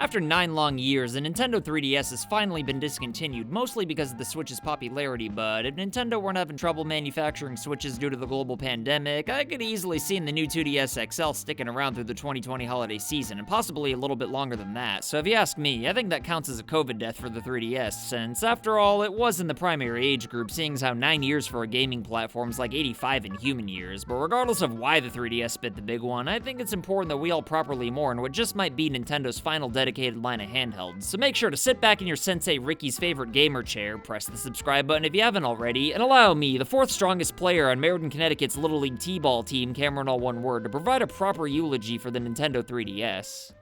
After 9 long years, the Nintendo 3DS has finally been discontinued, mostly because of the Switch's popularity, but if Nintendo weren't having trouble manufacturing Switches due to the global pandemic, I could easily see the new 2DS XL sticking around through the 2020 holiday season, and possibly a little bit longer than that. So if you ask me, I think that counts as a COVID death for the 3DS, since after all, it was in the primary age group, seeing as how 9 years for a gaming platform is like 85 in human years. But regardless of why the 3DS bit the big one, I think it's important that we all properly mourn what just might be Nintendo's final dedicated line of handhelds. So make sure to sit back in your Sensei Ricky's favorite gamer chair, press the subscribe button if you haven't already, and allow me, the 4th strongest player on Meriden, Connecticut's Little League T-ball team, CameronAllOneWord, to provide a proper eulogy for the Nintendo 3DS.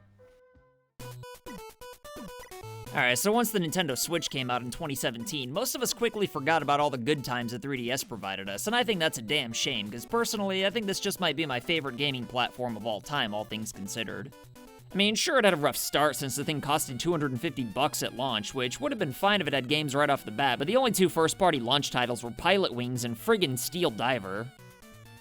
Alright, so once the Nintendo Switch came out in 2017, most of us quickly forgot about all the good times the 3DS provided us, and I think that's a damn shame, because personally, I think this just might be my favorite gaming platform of all time, all things considered. I mean, sure, it had a rough start since the thing costed $250 at launch, which would have been fine if it had games right off the bat, but the only 2 first-party launch titles were Pilot Wings and friggin' Steel Diver.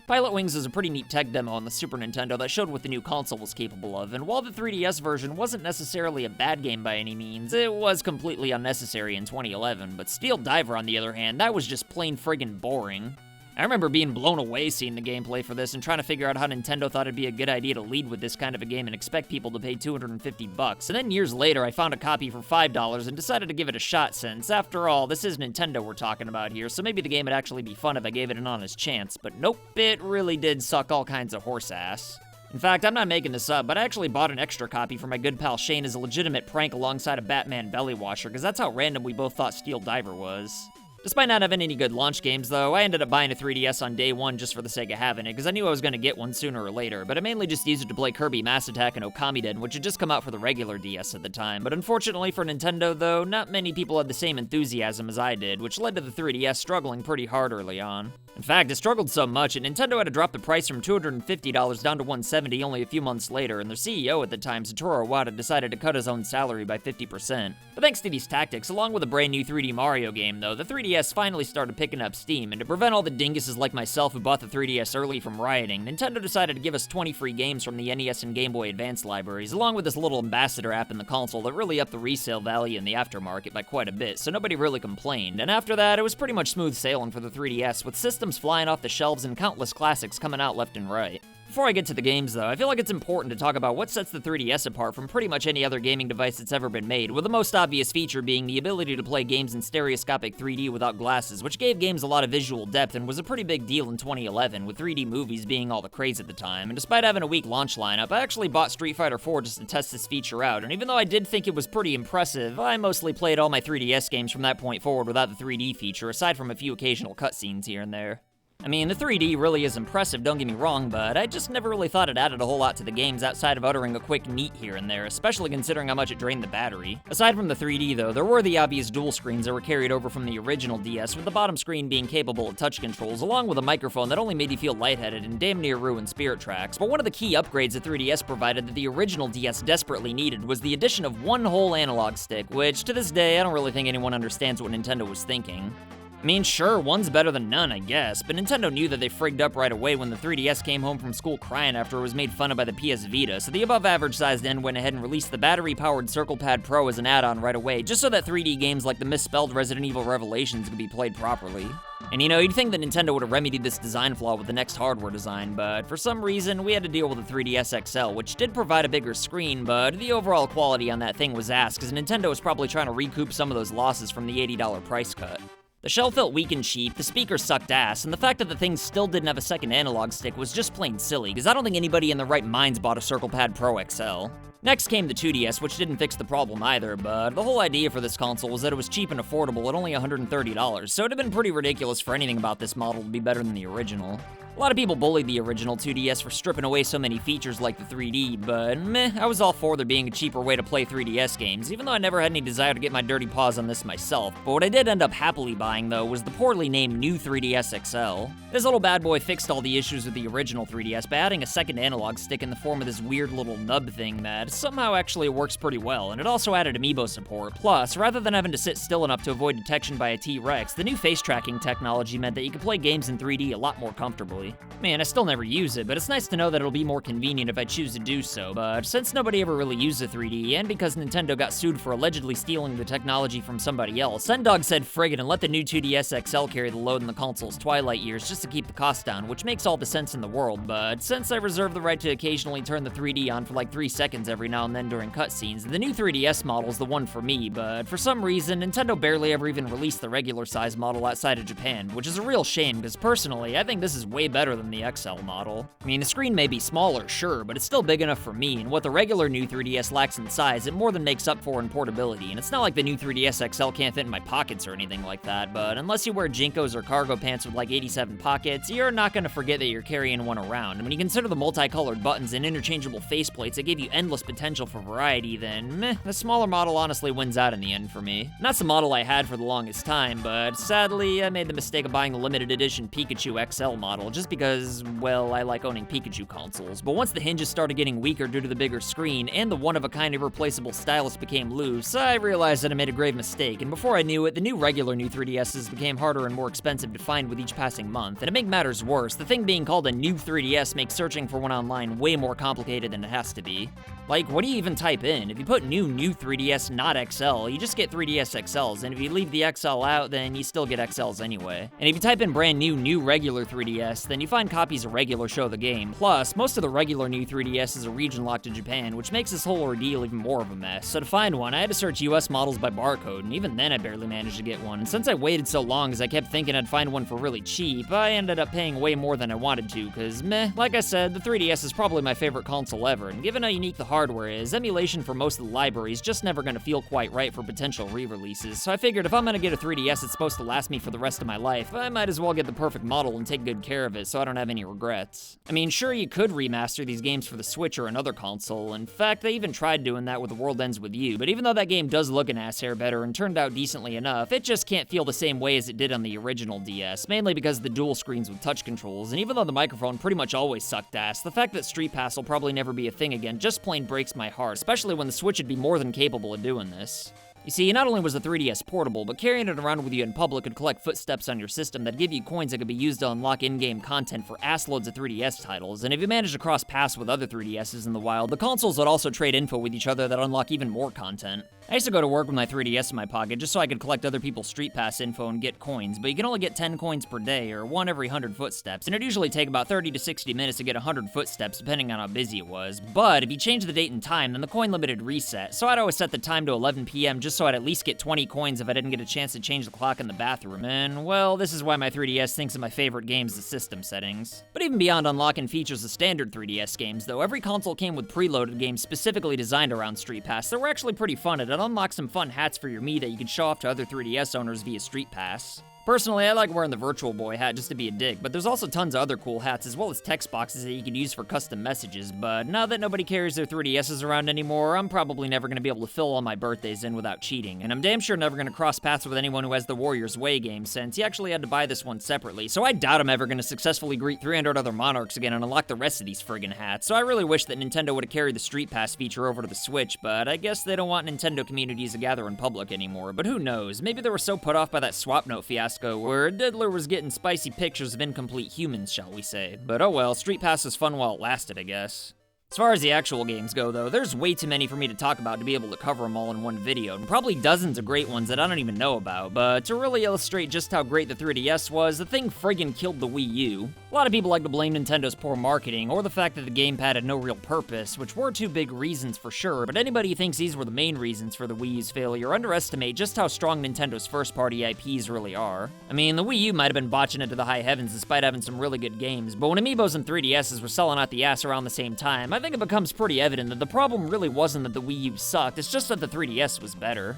Pilot Wings is a pretty neat tech demo on the Super Nintendo that showed what the new console was capable of, and while the 3DS version wasn't necessarily a bad game by any means, it was completely unnecessary in 2011, but Steel Diver, on the other hand, that was just plain friggin' boring. I remember being blown away seeing the gameplay for this and trying to figure out how Nintendo thought it'd be a good idea to lead with this kind of a game and expect people to pay $250. And then years later, I found a copy for $5 and decided to give it a shot since, after all, this is Nintendo we're talking about here, so maybe the game would actually be fun if I gave it an honest chance. But nope, it really did suck all kinds of horse ass. In fact, I'm not making this up, but I actually bought an extra copy for my good pal Shane as a legitimate prank alongside a Batman belly washer, because that's how random we both thought Steel Diver was. Despite not having any good launch games, though, I ended up buying a 3DS on day one just for the sake of having it, because I knew I was going to get one sooner or later, but I mainly just used it to play Kirby Mass Attack and Okamiden, which had just come out for the regular DS at the time. But unfortunately for Nintendo, though, not many people had the same enthusiasm as I did, which led to the 3DS struggling pretty hard early on. In fact, it struggled so much that Nintendo had to drop the price from $250 down to $170 only a few months later, and their CEO at the time, Satoru Iwata, decided to cut his own salary by 50%. But thanks to these tactics, along with a brand new 3D Mario game, though, the 3DS finally started picking up steam, and to prevent all the dinguses like myself who bought the 3DS early from rioting, Nintendo decided to give us 20 free games from the NES and Game Boy Advance libraries, along with this little ambassador app in the console that really upped the resale value in the aftermarket by quite a bit, so nobody really complained. And after that, it was pretty much smooth sailing for the 3DS, with systems flying off the shelves and countless classics coming out left and right. Before I get to the games, though, I feel like it's important to talk about what sets the 3DS apart from pretty much any other gaming device that's ever been made, with the most obvious feature being the ability to play games in stereoscopic 3D without glasses, which gave games a lot of visual depth and was a pretty big deal in 2011, with 3D movies being all the craze at the time. And despite having a weak launch lineup, I actually bought Street Fighter 4 just to test this feature out, and even though I did think it was pretty impressive, I mostly played all my 3DS games from that point forward without the 3D feature, aside from a few occasional cutscenes here and there. I mean, the 3D really is impressive, don't get me wrong, but I just never really thought it added a whole lot to the games outside of uttering a quick neat here and there, especially considering how much it drained the battery. Aside from the 3D, though, there were the obvious dual screens that were carried over from the original DS, with the bottom screen being capable of touch controls, along with a microphone that only made you feel lightheaded and damn near ruined Spirit Tracks. But one of the key upgrades the 3DS provided that the original DS desperately needed was the addition of one whole analog stick, which, to this day, I don't really think anyone understands what Nintendo was thinking. I mean, sure, one's better than none, I guess, but Nintendo knew that they frigged up right away when the 3DS came home from school crying after it was made fun of by the PS Vita, so the above-average-sized end went ahead and released the battery-powered Circle Pad Pro as an add-on right away, just so that 3D games like the misspelled Resident Evil Revelations could be played properly. And you know, you'd think that Nintendo would have remedied this design flaw with the next hardware design, but for some reason, we had to deal with the 3DS XL, which did provide a bigger screen, but the overall quality on that thing was ass, because Nintendo was probably trying to recoup some of those losses from the $80 price cut. The shell felt weak and cheap, the speakers sucked ass, and the fact that the thing still didn't have a second analog stick was just plain silly, because I don't think anybody in their right minds bought a Circle Pad Pro XL. Next came the 2DS, which didn't fix the problem either, but the whole idea for this console was that it was cheap and affordable at only $130, so it'd have been pretty ridiculous for anything about this model to be better than the original. A lot of people bullied the original 2DS for stripping away so many features like the 3D, but meh, I was all for there being a cheaper way to play 3DS games, even though I never had any desire to get my dirty paws on this myself. But what I did end up happily buying, though, was the poorly named new 3DS XL. This little bad boy fixed all the issues with the original 3DS by adding a second analog stick in the form of this weird little nub thing that somehow actually works pretty well, and it also added amiibo support. Plus, rather than having to sit still enough to avoid detection by a T-Rex, the new face tracking technology meant that you could play games in 3D a lot more comfortably. honestly. Man, I still never use it, but it's nice to know that it'll be more convenient if I choose to do so. But since nobody ever really used the 3D, and because Nintendo got sued for allegedly stealing the technology from somebody else, Sendog said friggin' and let the new 2DS XL carry the load in the console's twilight years just to keep the cost down, which makes all the sense in the world. But since I reserve the right to occasionally turn the 3D on for like 3 seconds every now and then during cutscenes, the new 3DS model is the one for me. But for some reason, Nintendo barely ever even released the regular size model outside of Japan, which is a real shame because personally, I think this is way better than the XL model. I mean, the screen may be smaller, sure, but it's still big enough for me, and what the regular new 3DS lacks in size, it more than makes up for in portability. And it's not like the new 3DS XL can't fit in my pockets or anything like that, but unless you wear Jinkos or cargo pants with like 87 pockets, you're not gonna forget that you're carrying one around. And when you consider the multicolored buttons and interchangeable faceplates that give you endless potential for variety, then meh, the smaller model honestly wins out in the end for me. And that's the model I had for the longest time, but sadly, I made the mistake of buying the limited edition Pikachu XL model just because, well, I like owning Pikachu consoles. But once the hinges started getting weaker due to the bigger screen and the one-of-a-kind irreplaceable stylus became loose, I realized that I made a grave mistake, and before I knew it, the new 3DSs became harder and more expensive to find with each passing month. And to make matters worse, the thing being called a new 3DS makes searching for one online way more complicated than it has to be. Like, what do you even type in? If you put new 3DS not XL, you just get 3DS XLs, and if you leave the XL out, then you still get XLs anyway. And if you type in brand new regular 3DS, then you find copies of regular show the game. Plus, most of the regular new 3DSs are region locked to Japan, which makes this whole ordeal even more of a mess. So to find one, I had to search US models by barcode, and even then I barely managed to get one. And since I waited so long as I kept thinking I'd find one for really cheap, I ended up paying way more than I wanted to, cause meh, like I said, the 3DS is probably my favorite console ever, and given how unique the hardware is, emulation for most of the library is just never gonna feel quite right for potential re-releases. So I figured if I'm gonna get a 3DS that's supposed to last me for the rest of my life, I might as well get the perfect model and take good care of it so I don't have any regrets. I mean, sure, you could remaster these games for the Switch or another console. In fact, they even tried doing that with The World Ends With You, but even though that game does look an ass hair better and turned out decently enough, it just can't feel the same way as it did on the original DS, mainly because of the dual screens with touch controls, and even though the microphone pretty much always sucked ass, the fact that StreetPass will probably never be a thing again just plain breaks my heart, especially when the Switch would be more than capable of doing this. You see, not only was the 3DS portable, but carrying it around with you in public could collect footsteps on your system that give you coins that could be used to unlock in-game content for assloads of 3DS titles, and if you managed to cross paths with other 3DSs in the wild, the consoles would also trade info with each other that unlock even more content. I used to go to work with my 3DS in my pocket just so I could collect other people's StreetPass info and get coins, but you can only get 10 coins per day, or 1 every 100 footsteps, and it'd usually take about 30 to 60 minutes to get 100 footsteps depending on how busy it was. But if you change the date and time, then the coin limit would reset, so I'd always set the time to 11 PM just so I'd at least get 20 coins if I didn't get a chance to change the clock in the bathroom. And, well, this is why my 3DS thinks of my favorite games as system settings. But even beyond unlocking features of standard 3DS games, though, every console came with preloaded games specifically designed around StreetPass that were actually pretty fun, and it unlocked some fun hats for your Mii that you can show off to other 3DS owners via StreetPass. Personally, I like wearing the Virtual Boy hat just to be a dick, but there's also tons of other cool hats as well as text boxes that you can use for custom messages, but now that nobody carries their 3DSs around anymore, I'm probably never going to be able to fill all my birthdays in without cheating, and I'm damn sure never going to cross paths with anyone who has the Warriors Way game since he actually had to buy this one separately, so I doubt I'm ever going to successfully greet 300 other Monarchs again and unlock the rest of these friggin' hats, so I really wish that Nintendo would have carried the StreetPass feature over to the Switch, but I guess they don't want Nintendo communities to gather in public anymore, but who knows, maybe they were so put off by that swap note fiasco where Diddler was getting spicy pictures of incomplete humans, shall we say. But oh well, StreetPass was fun while it lasted, I guess. As far as the actual games go, though, there's way too many for me to talk about to be able to cover them all in one video, and probably dozens of great ones that I don't even know about, but to really illustrate just how great the 3DS was, the thing friggin' killed the Wii U. A lot of people like to blame Nintendo's poor marketing, or the fact that the gamepad had no real purpose, which were two big reasons for sure, but anybody who thinks these were the main reasons for the Wii U's failure underestimate just how strong Nintendo's first-party IPs really are. I mean, the Wii U might have been botching it to the high heavens despite having some really good games, but when Amiibos and 3DSs were selling out the ass around the same time, I think it becomes pretty evident that the problem really wasn't that the Wii U sucked, it's just that the 3DS was better.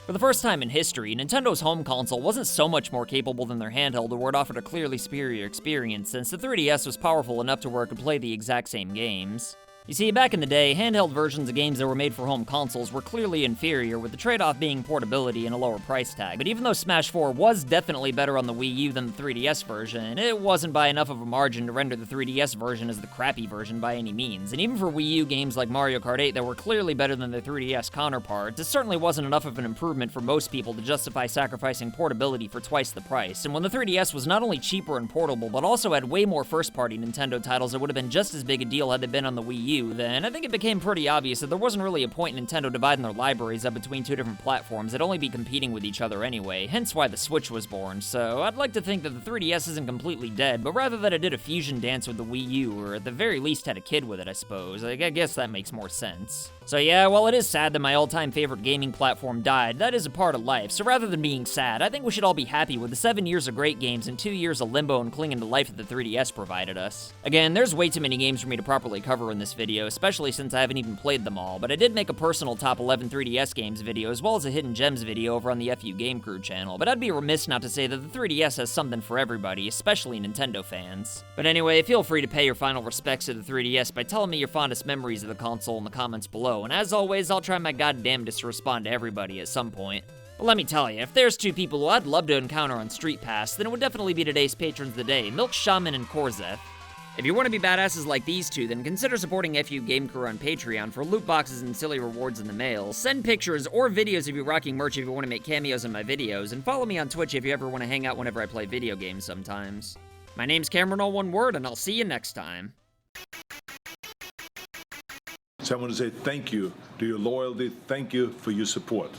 For the first time in history, Nintendo's home console wasn't so much more capable than their handheld, where it offered a clearly superior experience, since the 3DS was powerful enough to where it could play the exact same games. You see, back in the day, handheld versions of games that were made for home consoles were clearly inferior, with the trade-off being portability and a lower price tag. But even though Smash 4 was definitely better on the Wii U than the 3DS version, it wasn't by enough of a margin to render the 3DS version as the crappy version by any means. And even for Wii U games like Mario Kart 8 that were clearly better than their 3DS counterparts, it certainly wasn't enough of an improvement for most people to justify sacrificing portability for twice the price. And when the 3DS was not only cheaper and portable, but also had way more first-party Nintendo titles that would have been just as big a deal had they been on the Wii U, then I think it became pretty obvious that there wasn't really a point in Nintendo dividing their libraries up between two different platforms. They'd only be competing with each other anyway, hence why the Switch was born. So I'd like to think that the 3DS isn't completely dead, but rather that it did a fusion dance with the Wii U, or at the very least had a kid with it, I suppose. I guess that makes more sense. So yeah, while it is sad that my all-time favorite gaming platform died, that is a part of life. So rather than being sad, I think we should all be happy with the 7 years of great games and 2 years of limbo and clinging to life that the 3DS provided us. Again, there's way too many games for me to properly cover in this video, especially since I haven't even played them all, but I did make a personal top 11 3DS games video, as well as a hidden gems video over on the FU Game Crew channel, but I'd be remiss not to say that the 3DS has something for everybody, especially Nintendo fans. But anyway, feel free to pay your final respects to the 3DS by telling me your fondest memories of the console in the comments below, and as always, I'll try my goddamnedest to respond to everybody at some point. But let me tell you, if there's two people who I'd love to encounter on StreetPass, then it would definitely be today's patrons of the day, Milk Shaman and Korzeth. If you want to be badasses like these two, then consider supporting FU Game Crew on Patreon for loot boxes and silly rewards in the mail. Send pictures or videos of you rocking merch if you want to make cameos in my videos, and follow me on Twitch if you ever want to hang out whenever I play video games sometimes. My name's CameronAllOneWord, and I'll see you next time. So I want to say thank you to your loyalty, thank you for your support.